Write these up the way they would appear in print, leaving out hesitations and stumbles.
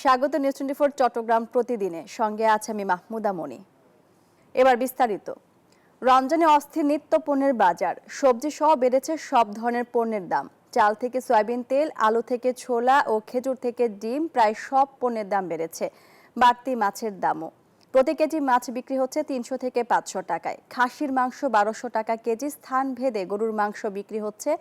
স্বাগত নিউজ 24 চট্টগ্রাম প্রতিদিনে, সঙ্গে আছে আমি মাহমুদা মনি। এবার বিস্তারিত। রমজানে অস্থির নিত্য পণ্যের বাজার, সবজি সহ বেড়েছে সব ধরনের পণ্যের দাম। চাল থেকে সয়াবিন তেল, আলু থেকে ছোলা ও খেজুর থেকে ডিম, প্রায় সব পণ্যের দাম বেড়েছে। বাড়তি মাছের দামও। প্রতি কেজি মাছ বিক্রি হচ্ছে 300 থেকে 500 টাকায়। খাসির মাংস 1200 টাকা কেজি, স্থান ভেদে গরুর মাংস বিক্রি হচ্ছে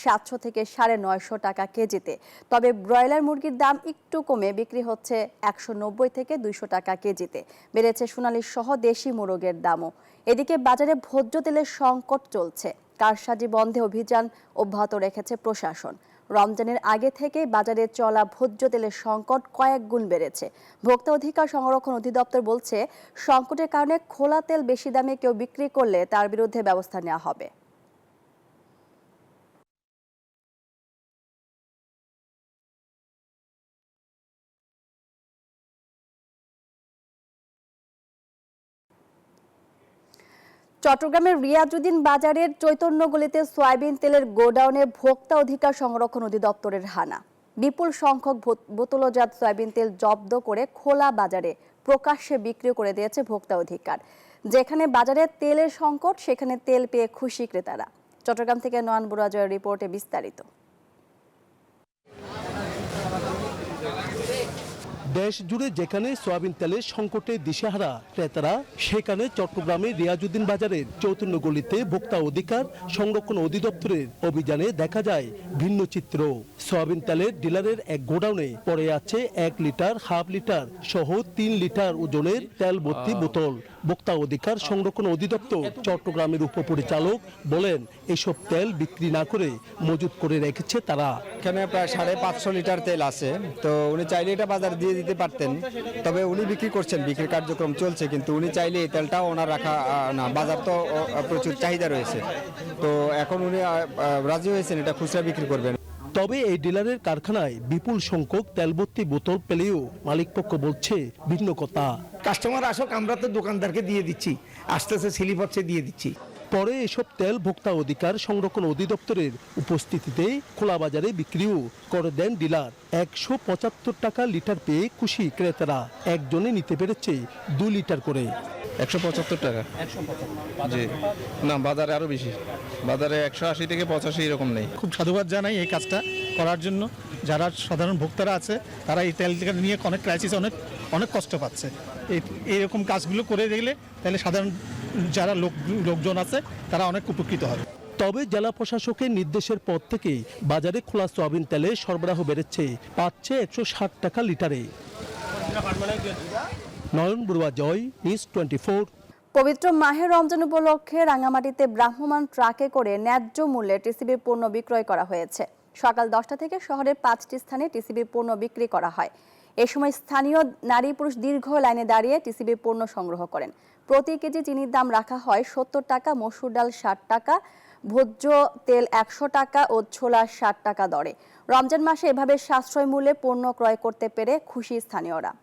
700 থেকে 950 টাকা কেজিতে। তবে ব্রয়লার মুরগির দাম একটু কমে বিক্রি হচ্ছে 190 থেকে 200 টাকা কেজিতে। বেড়েছে সোনালী সহ দেশি মোরগের দামও। এদিকে বাজারে ভোজ্য তেলের সংকট চলছে। কারসাজি বন্ধে অভিযান অব্যাহত রেখেছে প্রশাসন। রমজানের আগে থেকে বাজারে চলা ভোজ্য তেলের সংকট কয়েক গুণ বেড়েছে। ভোক্তা অধিকার সংরক্ষণ অধিদপ্তর বলছে, সংকটের কারণে খোলা তেল বেশি দামে কেউ বিক্রি করলে তার বিরুদ্ধে ব্যবস্থা নেওয়া হবে। চট্টগ্রামের রিয়াজউদ্দিন বাজারের চৈতন্যগলিতে সয়াবিন তেলের গোডাউনে ভোক্তা অধিকার সংরক্ষণ অধিদপ্তরের হানা। বিপুল সংখ্যক বোতলজাত সয়াবিন তেল জব্দ করে খোলা বাজারে প্রকাশ্যে বিক্রি করে দিয়েছে ভোক্তা অধিকার। যেখানে বাজারে তেলের সংকট, সেখানে তেল পেয়ে খুশি ক্রেতারা। চট্টগ্রাম থেকে নয়ন বড়ুয়া জয়ের রিপোর্টে বিস্তারিত। দেশ জুড়ে যেখানে সয়াবিন তেলের সংকটে দিশেহারা ক্রেতারা, সেখানে চট্টগ্রামের রিয়াজউদ্দিন বাজারের চৈতন্যগলিতে ভোক্তা অধিকার সংরক্ষণ অধিদপ্তরের অভিযানে দেখা যায় ভিন্ন চিত্র। সয়াবিন তেলের ডিলারের এক গোডাউনে পড়ে আছে 1 লিটার, হাফ লিটার সহ 3 লিটার ওজনের তেল ভর্তি বোতল। ভোক্তা অধিকার সংরক্ষণ অধিদপ্তর চট্টগ্রামের উপপরিচালক বলেন, এসব তেল বিক্রি না করে মজুত করে রেখেছে তারা। এখানে প্রায় 550 লিটার তেল আছে, তো উনি চাইলে এটা বাজারে দিয়ে দিতে পারতেন, তবে উনি বিক্রি করছেন, বিক্রির কার্যক্রম চলছে, কিন্তু উনি চাইলে এই তেলটাও ওনার রাখা না, বাজার তো প্রচুর চাহিদা রয়েছে, তো এখন উনি রাজি হয়েছেন এটা খুচরা বিক্রি করবেন। তবে এই ডিলারের কারখানায় বিপুল সংখ্যক তেলভর্তি বোতল পেলেও মালিকপক্ষ বলছে ভিন্ন কথা। কাস্টমার আসুক, আমরা তো দোকানদারকে দিয়ে দিচ্ছি, আস্তে আস্তে স্লিপ হচ্ছে দিয়ে দিচ্ছি। পরে এসব তেল ভোক্তা অধিকার সংরক্ষণ অধিদপ্তরের উপস্থিতিতে খোলা বাজারে বিক্রিও করে দেন ডিলার। 175 টাকা লিটার পেয়ে খুশি ক্রেতারা। একজনে নিতে পেরেছে 2 লিটার করে। 175 টাকা। জি না, বাজারে আরো বেশি, বাজারে 180 থেকে 85 এরকম নেই। খুব সাধুবাদ জানাই এই কাজটা করার জন্য। যারা সাধারণ ভোক্তারা আছে তারা এই তেলটা নিয়ে অনেক ক্রাইসিস, অনেক কষ্ট পাচ্ছে। এইরকম কাজগুলো করে দিলে তাহলে সাধারণ যারা লোকজন আছে তারা অনেক উপকৃত হবে। তবে জেলা প্রশাসকের নির্দেশের পর থেকে বাজারে খোলা সয়াবিন তেলের সরবরাহ বেড়েছে, পাচ্ছে 160 টাকা লিটারে। নয়ন বড়ুয়া জয়, নিউজ 24। পবিত্র মাহে রমজান উপলক্ষে রাঙামাটিতে ভ্রাম্যমাণ ট্রাকে করে ন্যায্য মূল্যে টিসিবির পণ্য বিক্রয় করা হয়েছে। সকাল 10টা থেকে শহরের 5টি স্থানে টিসিবির পণ্য বিক্রি করা হয়। এ সময় স্থানীয় নারী পুরুষ দীর্ঘ লাইনে দাঁড়িয়ে টিসিবির পণ্য সংগ্রহ করেন। প্রতি কেজি চিনির দাম রাখা হয় 70 টাকা, মসুর ডাল 60 টাকা, ভোজ্য তেল 100 টাকা ও ছোলা 60 টাকা দরে। রমজান মাসে এভাবে সাশ্রয় মূল্যে পণ্য ক্রয় করতে পেরে খুশি স্থানীয়রা।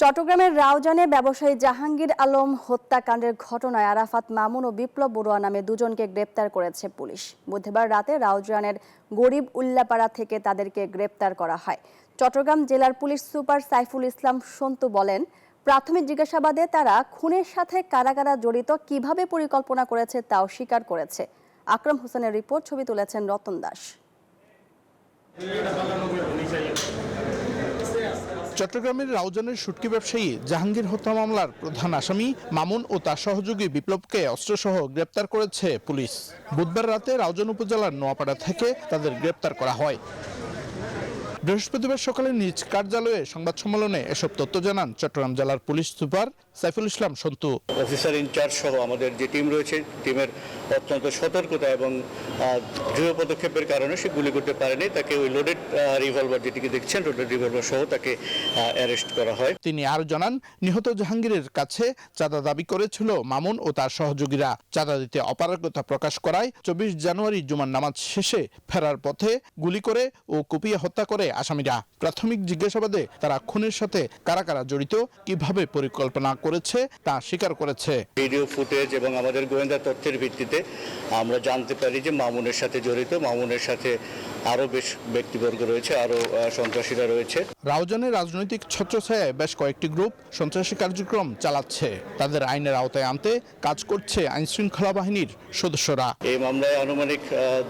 চট্টগ্রামের রাউজানে ব্যবসায়ী জাহাঙ্গীর আলম হত্যাকাণ্ডের ঘটনায় আরাফাত মামুন ও বিপ্লব বড়ুয়া নামে দুজনকে গ্রেপ্তার করেছে পুলিশ। বুধবার রাতে রাউজানের গরিব উল্লাপাড়া থেকে তাদেরকে গ্রেপ্তার করা হয়। চট্টগ্রাম জেলার পুলিশ সুপার সাইফুল ইসলাম সন্তু বলেন, প্রাথমিক জিজ্ঞাসাবাদে তারা খুনের সাথে কারা কারা জড়িত, কিভাবে পরিকল্পনা করেছে তাও স্বীকার করেছে। আকরাম হোসেনের রিপোর্ট, ছবি তুলেছেন রতন দাস। চট্টগ্রামের রাউজানের শুটকি ব্যবসায়ী জাহাঙ্গীর হত্যা মামলার প্রধান আসামি মামুন ও তার সহযোগী বিপ্লবকে অস্ত্রসহ গ্রেপ্তার করেছে পুলিশ। বুধবার রাতে রাউজান উপজেলার নোয়াপাড়া থেকে তাদের গ্রেপ্তার করা হয়। বৃহস্পতিবার সকালে নিজ কার্যালয়ে সংবাদ সম্মেলনে এসব তথ্য জানান চট্টগ্রাম জেলার police super Saiful Islam Santu. Officer in charge সহ আমাদের যে টিম রয়েছে, টিমের অত্যন্ত সতর্কতা এবং দৃঢ় পদক্ষেপের কারণে সে গুলি করতে পারেনি। তাকে ওই লোডেড রিভলভার যেটিকে দেখছেন, লোডেড রিভলভার সহ তাকে অ্যারেস্ট করা হয়। তিনি আরো জানান, নিহত জাহাঙ্গীরের কাছে চাঁদা দাবি করেছিল মামুন ও তার সহযোগীরা। চাঁদা দিতে অপারগতা প্রকাশ করায় 24 জানুয়ারি জুমার নামাজ শেষে ফেরার পথে গুলি করে ও কুপিয়ে হত্যা করে আসামিরা। প্রাথমিক জিজ্ঞাসাবাদে তারা খুনের সাথে কারা কারা জড়িত, কিভাবে পরিকল্পনা করেছে তা স্বীকার করেছে। ভিডিও ফুটেজ এবং আমাদের গোয়েন্দা তথ্যের ভিত্তিতে আমরা জানতে পারি যে মামুনের সাথে জড়িত, মামুনের সাথে আরো বেশ ব্যক্তিবর্গ রয়েছে, আরো সন্ত্রাসীরা রয়েছে। রাউজানের রাজনৈতিক ছত্রছায়ায় বেশ কয়েকটি গ্রুপ সন্ত্রাসী কার্যক্রম চালাচ্ছে। তাদের আইনের আওতায় আনতে কাজ করছে আইনশৃঙ্খলা বাহিনীর সদস্যরা। এই মামলায় আনুমানিক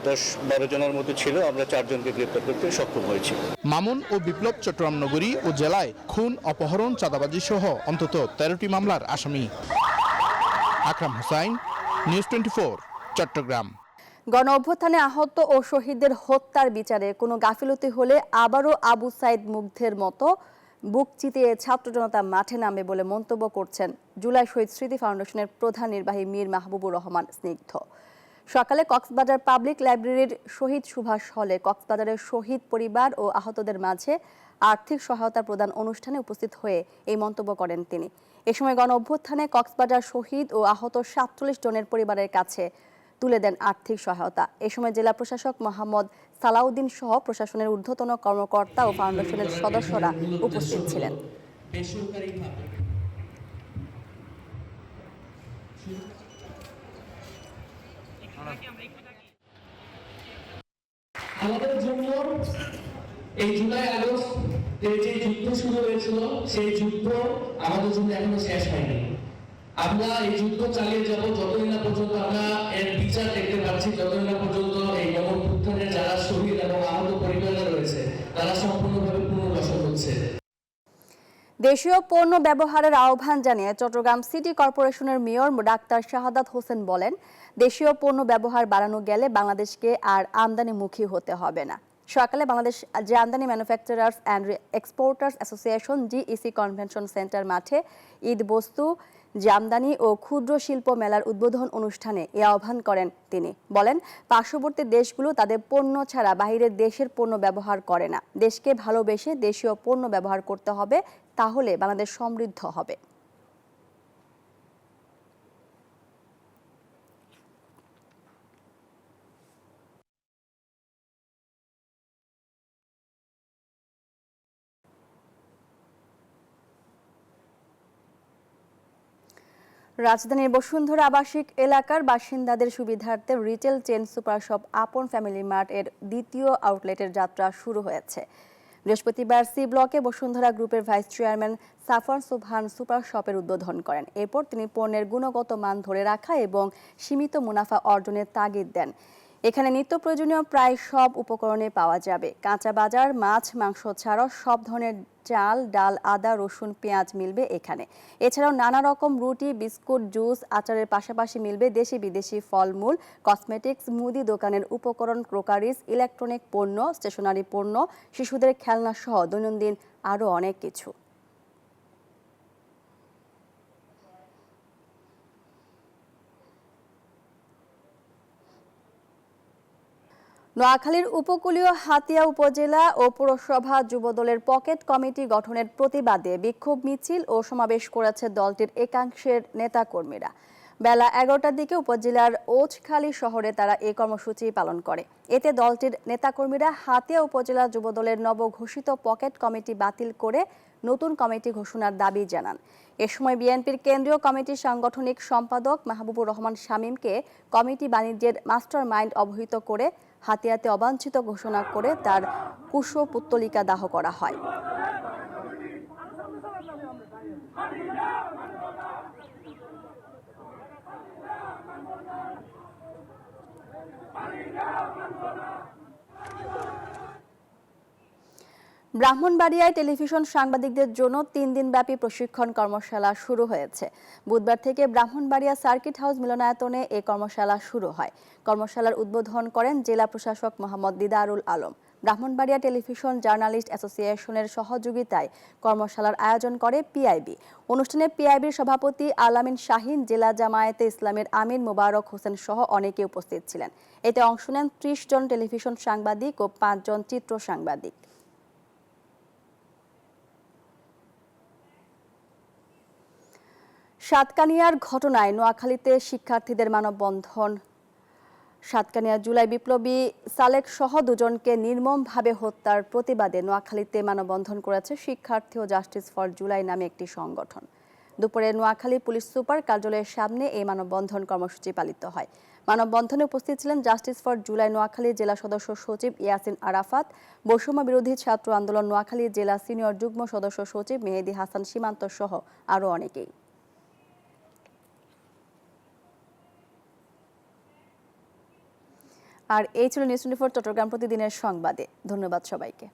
10-12 জনের মতো ছিল, আমরা 4 জনকে গ্রেপ্তার করতে সক্ষম হয়েছি। মামুন ও বিপ্লব চট্টগ্রাম নগরী ও জেলায় খুন, অপহরণ, চাঁদাবাজি সহ অন্তত 13টি মামলার আসামি। আকরাম হোসাইন, নিউজ 24, চট্টগ্রাম। গণ অভ্যুত্থানে আহত ও শহীদদের হত্যার বিচারে কোনো গাফিলতি হলে আবারও আবু সাইদ মুগ্ধের মতো বুক চিতিয়ে ছাত্র জনতা মাঠে নামবে বলে মন্তব্য করছেন জুলাই শহীদ স্মৃতি ফাউন্ডেশনের প্রধান নির্বাহী মীর মাহবুবুর রহমান স্নিগ্ধ। সকালে কক্সবাজার পাবলিক লাইব্রেরির শহীদ সুভাষ হলে কক্সবাজারের শহীদ পরিবার ও আহতদের মাঝে আর্থিক সহায়তা প্রদান অনুষ্ঠানে উপস্থিত হয়ে এই মন্তব্য করেন তিনি। এ সময় গণ অভ্যুত্থানে কক্সবাজার শহীদ ও আহত 47 জনের পরিবারের কাছে তুলে দেন আর্থিক সহায়তা। এ সময় জেলা প্রশাসক মোহাম্মদ সালাউদ্দিন সহ প্রশাসনের ঊর্ধ্বতন কর্মকর্তা ও ফাউন্ডেশনের সদস্যরা উপস্থিত ছিলেন। আমাদের জন্য এই জুলাই আগস্ট যে যুদ্ধ শুরু হয়েছিল সেই যুদ্ধ আমাদের জন্য এখনো শেষ হয়নি। আমরা এই যুদ্ধ চালিয়ে যাব যতদিন না পর্যন্ত আমরা এর বিচার দেখতে পাচ্ছি, যতদিন না পর্যন্ত এই গণ অভ্যুত্থানের যারা শহীদ এবং আহত পরিবাররা রয়েছে তারা সম্পূর্ণভাবে পুনর্বাসন হচ্ছে। দেশীয় পণ্য ব্যবহারের আহ্বান জানিয়ে চট্টগ্রাম সিটি কর্পোরেশনের মেয়র ডাক্তার শাহাদাত হোসেন বলেন, দেশীয় পণ্য ব্যবহার বাড়ানো গেলে বাংলাদেশকে আর আমদানিমুখী হতে হবে না। সকালে Bangladesh Jamdani manufacturers and exporters association GEC convention centre মাঠে ঈদ বস্তু, জামদানি ও ক্ষুদ্র শিল্প মেলার উদ্বোধন অনুষ্ঠানে এ আহ্বান করেন তিনি। বলেন, পার্শ্ববর্তী দেশগুলো তাদের পণ্য ছাড়া বাইরের দেশের পণ্য ব্যবহার করে না। দেশকে ভালোবেসে দেশীয় পণ্য ব্যবহার করতে হবে, তাহলে বাংলাদেশ সমৃদ্ধ হবে। রাজধানীর বসুন্ধরা আবাসিক এলাকার বাসিন্দাদের সুবিধার্থে রিটেল চেইন সুপার শপ আপন ফ্যামিলি মার্ট এর দ্বিতীয় আউটলেটের যাত্রা শুরু হয়েছে। বৃহস্পতিবার সি ব্লকে বসুন্ধরা গ্রুপের ভাইস চেয়ারম্যান সাফার সুবহান সুপার শপের উদ্বোধন করেন। এরপর তিনি পণ্যের গুণগত মান ধরে রাখা এবং সীমিত মুনাফা অর্জনের তাগিদ দেন। এখানে নিত্য প্রয়োজনীয় প্রায় সব উপকরণে পাওয়া যাবে। কাঁচা বাজার, মাছ, মাংস ছাড়াও সব ধরনের চাল, ডাল, আদা, রসুন, পেঁয়াজ মিলবে এখানে। এছাড়াও নানা রকম রুটি, বিস্কুট, জুস, আচারের পাশাপাশি মিলবে দেশি বিদেশি ফলমূল, কসমেটিক্স, মুদি দোকানের উপকরণ, ক্রোকারিজ, ইলেকট্রনিক পণ্য, স্টেশনারি পণ্য, শিশুদের খেলনা সহ দৈনন্দিন আরও অনেক কিছু। নোয়াখালীর উপকূলীয় হাতিয়া উপজেলা ও পৌরসভা যুবদলের পকেট কমিটি গঠনের প্রতিবাদে বিক্ষোভ মিছিল ও সমাবেশ করেছে দলটির একাংশের নেতাকর্মীরা। বেলা 11টার দিকে উপজেলার ওছখালী শহরে তারা এই কর্মসূচি পালন করে। এতে দলটির নেতাকর্মীরা হাতিয়া উপজেলা যুবদলের নবঘোষিত পকেট কমিটি বাতিল করে নতুন কমিটি ঘোষণার দাবি জানান। এ সময় বিএনপির কেন্দ্রীয় কমিটির সাংগঠনিক সম্পাদক মাহবুবুর রহমান শামীমকে কমিটি বাণিজ্যের মাস্টার মাইন্ড অবহিত করে হাতিয়াতে অবাঞ্ছিত ঘোষণা করে তার কুশপুত্তলিকা দাহ করা হয়। ব্রাহ্মণবাড়িয়ায় টেলিভিশন সাংবাদিকদের জন্য 3 দিনব্যাপী প্রশিক্ষণ কর্মশালা শুরু হয়েছে। বুধবার থেকে ব্রাহ্মণবাড়িয়া সার্কিট হাউস মিলনায়তনে এই কর্মশালা শুরু হয়। কর্মশালার উদ্বোধন করেন জেলা প্রশাসক মোহাম্মদ দিদারুল আলম। ব্রাহ্মণবাড়িয়া টেলিভিশন জার্নালিস্ট অ্যাসোসিয়েশনের সহযোগিতায় কর্মশালার আয়োজন করে পিআইবি। অনুষ্ঠানে পিআইবির সভাপতি আলামিন শাহিন, জেলা জামায়াতে ইসলামের আমির মোবারক হোসেন সহ অনেকে উপস্থিত ছিলেন। এতে অংশ নেন 30 জন টেলিভিশন সাংবাদিক ও 5 জন চিত্র সাংবাদিক। সাতকানিয়ার ঘটনায় নোয়াখালীতে শিক্ষার্থীদের মানববন্ধন। সাতকানিয়া জুলাই বিপ্লবী সালেক সহ 2 জনকে নির্মমভাবে হত্যার প্রতিবাদে নোয়াখালীতে মানববন্ধন করেছে শিক্ষার্থী ও জাস্টিস ফর জুলাই নামে একটি সংগঠন। দুপুরে নোয়াখালী পুলিশ সুপার কার্যালয়ের সামনে এই মানববন্ধন কর্মসূচি পালিত হয়। মানববন্ধনে উপস্থিত ছিলেন জাস্টিস ফর জুলাই নোয়াখালী জেলা সদস্য সচিব ইয়াসিন আরাফাত, বৈষম্য বিরোধী ছাত্র আন্দোলন নোয়াখালী জেলা সিনিয়র যুগ্ম সদস্য সচিব মেহেদী হাসান সীমান্ত সহ আরও অনেকেই। আর এই ছিল নিউজ 24 চট্টগ্রাম প্রতিদিনের সংবাদে। ধন্যবাদ সবাইকে।